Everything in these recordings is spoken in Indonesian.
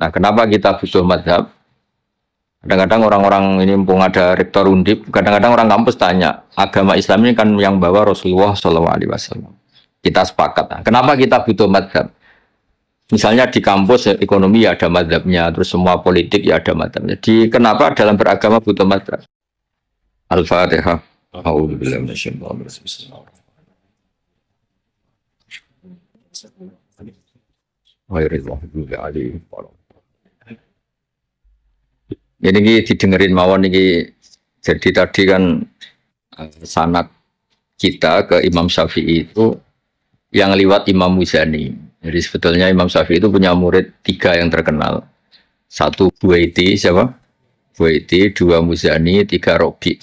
Nah, kenapa kita butuh madhab? Kadang-kadang orang-orang ini mumpung ada rektor undip, kadang-kadang orang kampus tanya, agama Islam ini kan yang bawa Rasulullah SAW. Kita sepakat. Nah, kenapa kita butuh madhab? Misalnya di kampus ekonomi ya ada madhabnya, terus semua politik ya ada madhabnya. Jadi kenapa dalam beragama butuh madhab? Al-Fatihah. A'udzubillahi minasyaitonir rajim. Ini didengerin mawon ini. Jadi tadi kan sanad kita ke Imam Syafi'i itu yang lewat Imam Muzani. Jadi sebetulnya Imam Syafi'i itu punya murid 3 yang terkenal. 1 Buaiti, siapa? Buaiti, 2 Muzani, 3 Robi.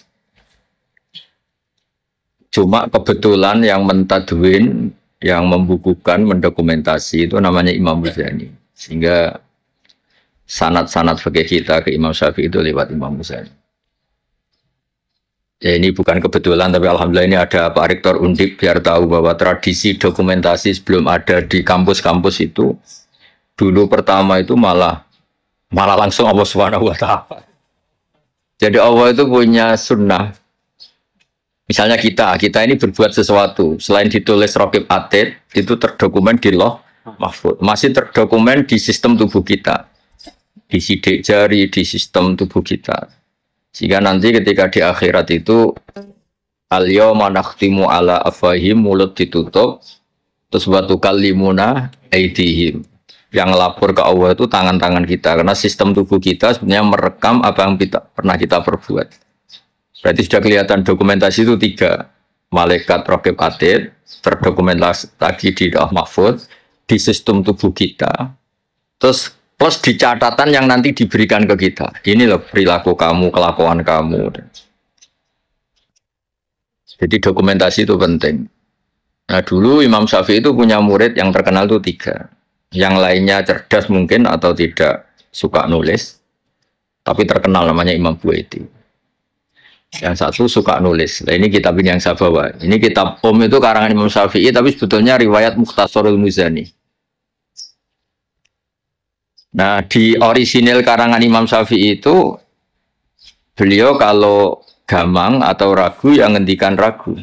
Cuma kebetulan yang mentadwin, yang membukukan, mendokumentasi itu namanya Imam Muzani. Sehingga sanad-sanad fikih kita ke Imam Syafi'i itu lewat Imam Muzani. Ya ini bukan kebetulan, tapi alhamdulillah ini ada Pak Rektor Undip biar tahu bahwa tradisi dokumentasi sebelum ada di kampus-kampus itu dulu pertama itu malah langsung Allah Subhanahu wa taala. Jadi Allah itu punya sunnah. Misalnya kita ini berbuat sesuatu, selain ditulis Raqib Atid, itu terdokumen di Lauh Mahfuz. Masih terdokumen di sistem tubuh kita. Di sidik jari, di sistem tubuh kita. Sehingga nanti ketika di akhirat itu al-yawma nakhtimu ala afwahihim, mulut ditutup, terus wa tukallimuna aydihim. Yang lapor ke Allah itu tangan-tangan kita, karena sistem tubuh kita sebenarnya merekam apa yang pernah kita perbuat. Berarti sudah kelihatan dokumentasi itu 3. Malaikat Raqib Atid terdokumentasi lagi di Lauh Mahfuz, di sistem tubuh kita. Terus plus di catatan yang nanti diberikan ke kita. Ini loh perilaku kamu, kelakuan kamu. Jadi dokumentasi itu penting. Nah dulu Imam Syafi'i itu punya murid yang terkenal itu 3. Yang lainnya cerdas mungkin atau tidak suka nulis. Tapi terkenal namanya Imam Buaiti. Yang satu suka nulis. Nah, ini kitab ini yang saya bawa. Ini kitab itu karangan Imam Syafi'i, tapi sebetulnya riwayat Mukhtasarul Muzani. Nah, di orisinil karangan Imam Syafi'i itu beliau kalau gamang atau ragu yang ngendikan ragu.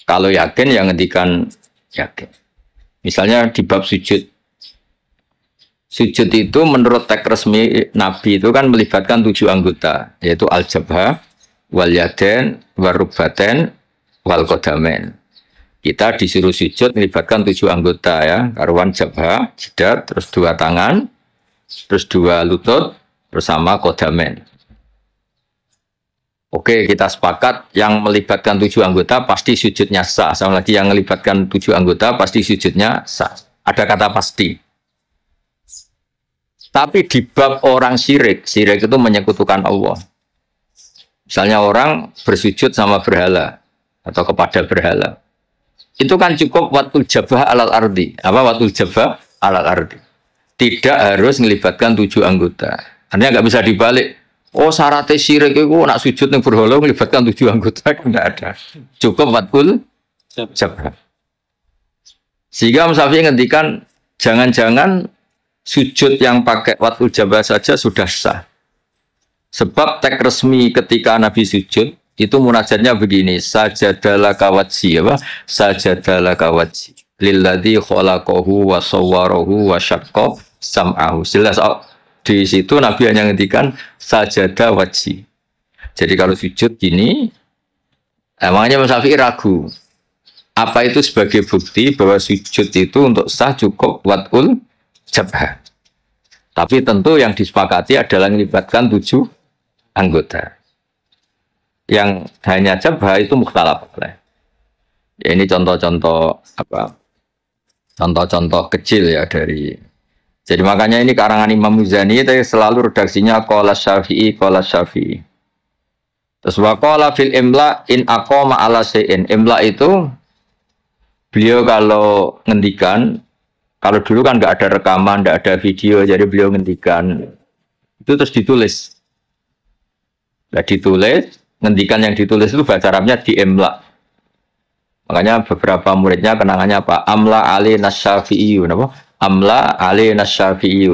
Kalau yakin yang ngendikan yakin. Misalnya di bab sujud. Sujud itu menurut teks resmi Nabi itu kan melibatkan 7 anggota, yaitu al-jabhah, wal yaden, warubaten, wal qadamain. Kita disuruh sujud melibatkan 7 anggota ya, karuan jabhah, jidat, terus 2 tangan, terus 2 lutut bersama qadamain. Oke, kita sepakat yang melibatkan 7 anggota pasti sujudnya sah. Sama lagi yang melibatkan 7 anggota pasti sujudnya sah. Ada kata pasti. Tapi di bab orang syirik itu menyekutukan Allah. Misalnya orang bersujud sama berhala atau kepada berhala. Itu kan cukup watul jabah alal ardi. Apa watul jabah alal ardi? Tidak harus melibatkan 7 anggota. Artinya nggak bisa dibalik. Oh syaratnya syirik itu nak sujud yang berhala melibatkan 7 anggota. Tidak ada. Cukup watul jabah. Sehingga Syafi'i ngendikan jangan-jangan sujud yang pakai watul jabah saja sudah sah. Sebab teks resmi ketika Nabi sujud itu munajatnya begini, sajadalah kawatsi apa? Sajadalah kawatsi lilladzi khalaqahu wa sawwarahu wa syaqqa sam'ahu. Jelas di situ Nabi hanya ngendikan sajada wajhi. Jadi kalau sujud gini, emangnya Mas Syafi'i ragu. Apa itu sebagai bukti bahwa sujud itu untuk sah cukup watul jabah. Tapi tentu yang disepakati adalah melibatkan 7 anggota. Yang hanya jabah itu mukhtalaf. Ya, ini contoh-contoh apa? Contoh-contoh kecil ya dari. Jadi makanya ini karangan Imam Muzani itu selalu redaksinya qala Syafi'i qala Syafi'i. Terus wa qala fil imla in aqama ala syai'in. Imla itu beliau kalau ngendikan. Kalau dulu kan nggak ada rekaman, nggak ada video, jadi beliau ngendikan itu terus ditulis. Nah, ditulis, ngendikan yang ditulis itu bahasa Arabnya diemla. Makanya beberapa muridnya kenangannya apa? Amla Ali Nasyafi'i, apa? amla alaina Syafi'i.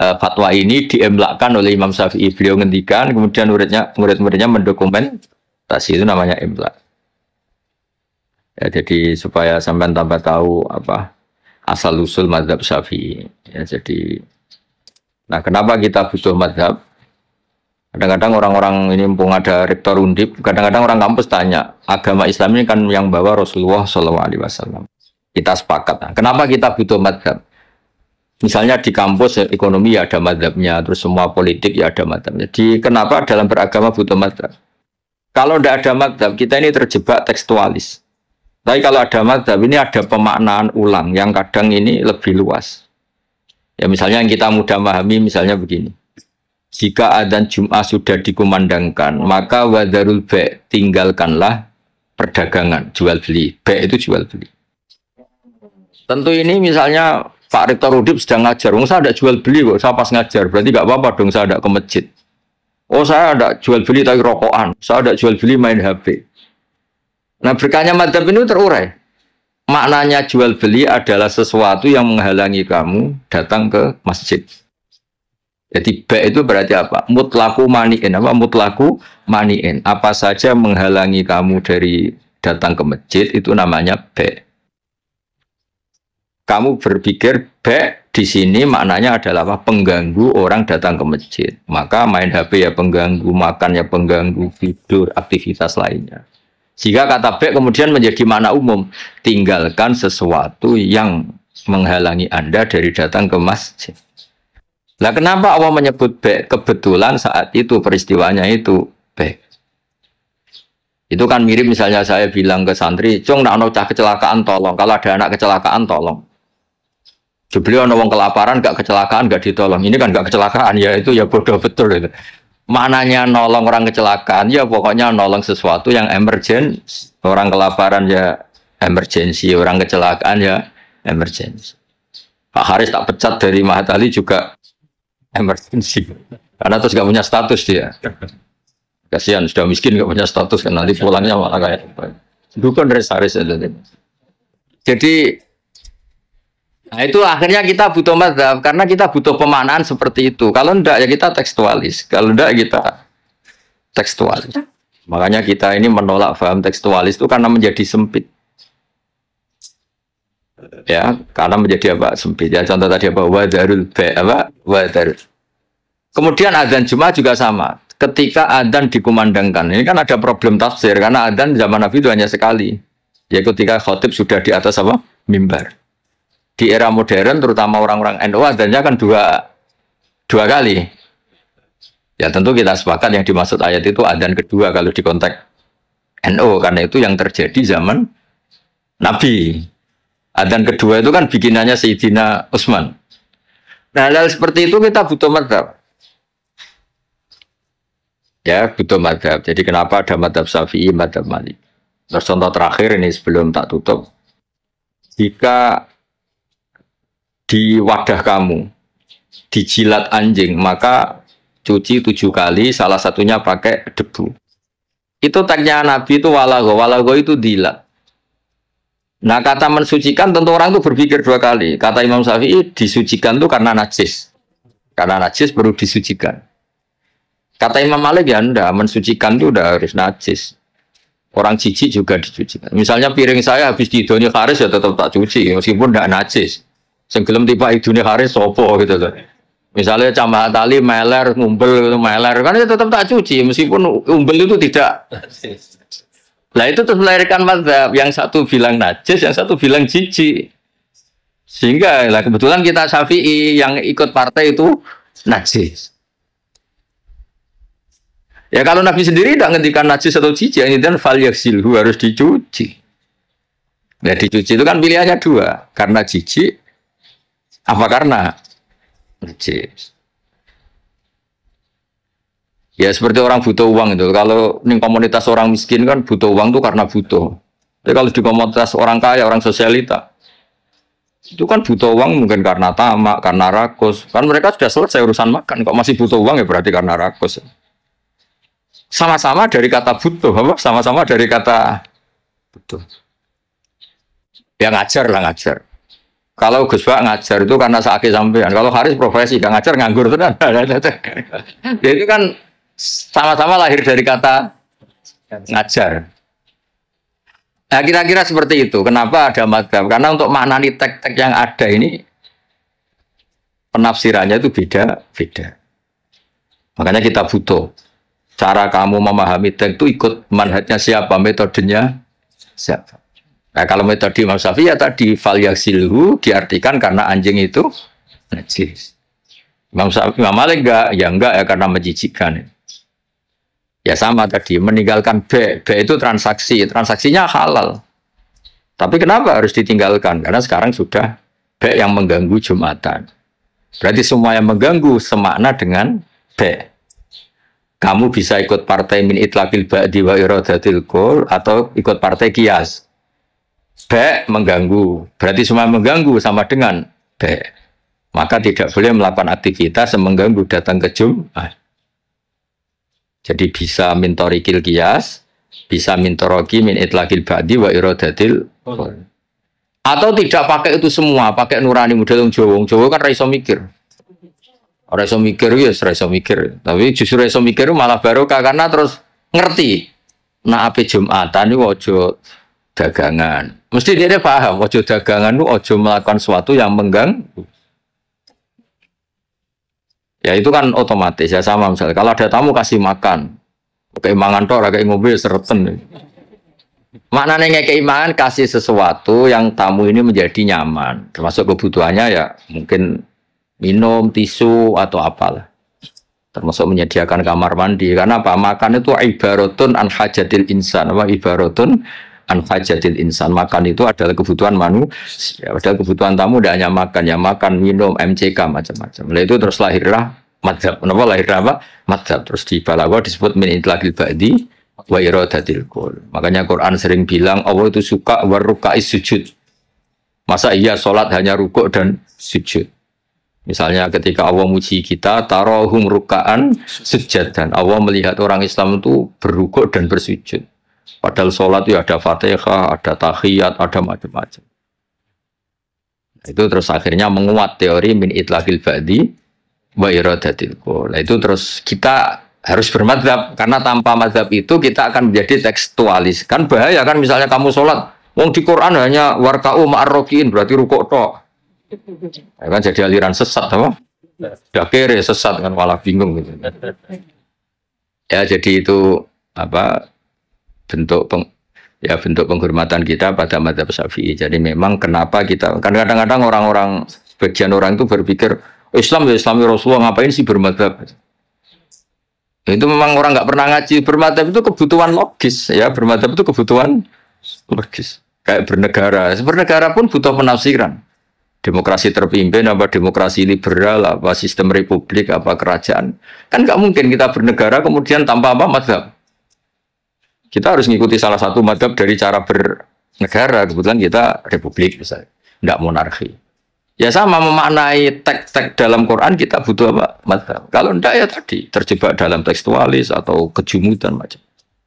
Fatwa ini diemlakkan oleh Imam Syafi'i. Beliau ngendikan, kemudian murid-muridnya mendokumentasi, itu namanya emlak. Ya, jadi supaya sampai tambah tahu apa asal usul mazhab Syafi'i. Ya, jadi, nah kenapa kita butuh mazhab? Kadang-kadang orang-orang ini mumpung ada rektor undip, kadang-kadang orang kampus tanya, agama Islam ini kan yang bawa Rasulullah SAW. Kita sepakat. Nah, kenapa kita butuh mazhab? Misalnya di kampus ekonomi ya ada mazhabnya, terus semua politik ya ada mazhabnya. Jadi kenapa dalam beragama butuh mazhab? Kalau tidak ada mazhab, kita ini terjebak tekstualis. Tapi kalau ada mazhab, ini ada pemaknaan ulang yang kadang ini lebih luas. Ya misalnya yang kita mudah memahami, misalnya begini. Jika adzan Jum'ah sudah dikumandangkan, maka wadarul ba' tinggalkanlah perdagangan, jual beli. Ba' itu jual beli. Tentu ini misalnya Pak Rektor Udip sedang ngajar, saya ada jual beli kok, saya pas ngajar, berarti nggak apa-apa dong saya ada ke masjid. Oh saya ada jual beli tapi rokokan, saya ada jual beli main HP. Nah berkahnya madzhab ini terurai. Maknanya jual beli adalah sesuatu yang menghalangi kamu datang ke masjid. Jadi ba' itu berarti apa? Mutlaku mani'in. Apa mutlaku mani'in? Apa saja menghalangi kamu dari datang ke masjid itu namanya ba'. Kamu berpikir ba' di sini maknanya adalah apa? Pengganggu orang datang ke masjid. Maka main HP ya pengganggu, makan ya pengganggu, tidur, aktivitas lainnya. Jika kata ba' kemudian menjadi makna umum, tinggalkan sesuatu yang menghalangi Anda dari datang ke masjid. Lah kenapa Allah menyebut ba'? Kebetulan saat itu peristiwanya itu ba'. Itu kan mirip misalnya saya bilang ke santri, "Cung, nak ono cah kecelakaan tolong. Kalau ada anak kecelakaan tolong." Beliau ono wong kelaparan gak kecelakaan gak ditolong. Ini kan gak kecelakaan ya, itu ya bodoh betul itu. Maknanya nolong orang kecelakaan ya pokoknya nolong sesuatu yang emergency. Orang kelaparan ya emergency, orang kecelakaan ya emergency. Pak Haris tak pecat dari Mahat Ali juga emergency karena terus gak punya status dia. Kasihan sudah miskin gak punya status kan nanti pulangnya malah kayak dukun resaris aja. Jadi nah itu akhirnya kita butuh mazhab karena kita butuh pemaknaan seperti itu. Kalau enggak ya kita tekstualis, kalau enggak kita tekstualis. Makanya kita ini menolak paham tekstualis itu karena menjadi sempit. Ya, karena menjadi apa? Sempit. Ya, contoh tadi apa? Wadarul ba' apa? Wadarul. Kemudian adzan Jumat juga sama. Ketika adzan dikumandangkan, ini kan ada problem tafsir karena adzan zaman Nabi itu hanya sekali. Ya ketika khotib sudah di atas apa? Mimbar. Di era modern terutama orang-orang NU adzannya kan dua kali. Ya tentu kita sepakat yang dimaksud ayat itu adzan kedua kalau di konteks NU karena itu yang terjadi zaman Nabi. Adzan kedua itu kan bikinannya Sayyidina Utsman. Nah, hal seperti itu kita butuh mazhab. Ya, butuh mazhab. Jadi kenapa ada mazhab Syafi'i, mazhab Malik. Terus contoh terakhir ini sebelum tak tutup. Jika di wadah kamu dijilat anjing, maka cuci 7 kali, salah satunya pakai debu. Itu tagnya Nabi itu walago itu dilat. Nah kata mensucikan tentu orang itu berpikir 2 kali. Kata Imam Syafi'i disucikan itu karena najis. Karena najis perlu disucikan. Kata Imam Malik ya enggak, mensucikan itu udah harus najis. Orang jijik juga disucikan. Misalnya piring saya habis didoni haris ya tetap tak cuci meskipun enggak najis. Sebelum tiba idune haris sopo gitu loh. Misalnya cambah tali meler ngumpel meler kan ya tetap tak cuci meskipun umbel itu tidak najis. Lah itu terus melahirkan mazhab, yang satu bilang najis, yang satu bilang jijik. Sehingga lah kebetulan kita Syafi'i yang ikut partai itu najis. Ya kalau Nabi sendiri tidak ngendikan najis atau jijik, ini dan fal yaksilhu harus dicuci. Ya dicuci itu kan pilihannya 2, karena jijik apa karena najis. Ya seperti orang butuh uang itu. Kalau di komunitas orang miskin kan butuh uang itu karena butuh. Tapi kalau di komunitas orang kaya, orang sosialita, itu kan butuh uang mungkin karena tamak, karena rakus. Kan mereka sudah selesai urusan makan. Kok masih butuh uang ya berarti karena rakus. Sama-sama dari kata butuh, apa? Sama-sama dari kata butuh. Ya ngajar lah ngajar. Kalau Gus Bak ngajar itu karena sakit sampean. Kalau Haris profesi, gak ngajar nganggur itu kan. Jadi kan sama-sama lahir dari kata ngajar. Nah kira-kira seperti itu. Kenapa ada madzhab? Karena untuk maknani teks-teks yang ada ini penafsirannya itu beda-beda. Makanya kita butuh cara kamu memahami teks itu ikut manhajnya siapa, metodenya siapa. Nah kalau metode Imam Syafi'i ya tadi fal yaghsilhu diartikan karena anjing itu najis. Imam Malik enggak ya karena menjijikkan. Ya sama tadi meninggalkan B itu transaksinya halal. Tapi kenapa harus ditinggalkan? Karena sekarang sudah B yang mengganggu Jumatan. Berarti semua yang mengganggu semakna dengan B. Kamu bisa ikut partai min itlaqil ba'di wa iradatil qul atau ikut partai qiyas. B mengganggu, berarti semua mengganggu sama dengan B. Maka tidak boleh melakukan aktivitas yang mengganggu datang ke Jumat. Jadi bisa mintorikil qiyas, bisa mintoroki min itlaqil ba'di wa iradatil qul. Atau tidak pakai itu semua, pakai nurani model Jawa kan raiso mikir. Raiso mikir ya raiso mikir, tapi justru raiso mikir malah barokah karena terus ngerti. Nah ape Jumatan itu ojo dagangan. Mesti dia paham, ojo dagangan itu ojo melakukan sesuatu yang mengganggu. Ya itu kan otomatis ya sama misalnya. Kalau ada tamu kasih makan, keimangan toh, kayak ngobrol sereten. Maknanya keimangan kasih sesuatu yang tamu ini menjadi nyaman, termasuk kebutuhannya ya mungkin minum, tisu atau apalah. Termasuk menyediakan kamar mandi. Karena apa? Makan itu ibaratun an hajatil insan. Apa ibaratun an hajatil insan. Makan itu adalah kebutuhan manusia. Padahal kebutuhan tamu tidak hanya makan, ya makan, minum, MCK macam-macam. Lalu itu terus lahirlah madzhab. Kenapa lahirlah apa? Madzhab. Terus di Balaghah disebut min itlaqil ba'di wa iradatil qul. Makanya Quran sering bilang Allah itu suka warukais sujud. Masa iya sholat hanya rukuk dan sujud? Misalnya ketika Allah muji kita, tarohum ruka'an sujud, dan Allah melihat orang Islam itu berrukuk dan bersujud. Padahal sholat itu ada fatihah, ada tahiyat, ada macam-macam. Itu terus akhirnya menguat teori min itlaqil ba'di wa iradatil qul. Itu terus kita harus bermadzhab, karena tanpa madzhab itu kita akan menjadi tekstualis. Kan bahaya kan misalnya kamu sholat, wong di Quran hanya warka'u ma'arrokiin, berarti rukuk tok. Ya kan jadi aliran sesat apa? Udah kere sesat kan malah bingung gitu. Ya jadi itu apa bentuk penghormatan kita pada madzhab Syafi'i. Jadi memang kenapa kita kan kadang-kadang orang-orang sebagian orang itu berpikir Islam ya Islami Rasulullah ngapain sih bermadzhab? Itu memang orang nggak pernah ngaji. Bermadzhab itu kebutuhan logis ya, bermadzhab itu kebutuhan logis. Kayak bernegara. Bernegara pun butuh penafsiran. Demokrasi terpimpin apa demokrasi liberal apa sistem republik apa kerajaan, kan nggak mungkin kita bernegara kemudian tanpa apa madzhab. Kita harus mengikuti salah satu madzhab dari cara bernegara. Kebetulan kita republik misalnya, nggak monarki. Ya sama memaknai teks-teks dalam Quran kita butuh apa madzhab. Kalau enggak ya tadi terjebak dalam tekstualis atau kejumudan macam.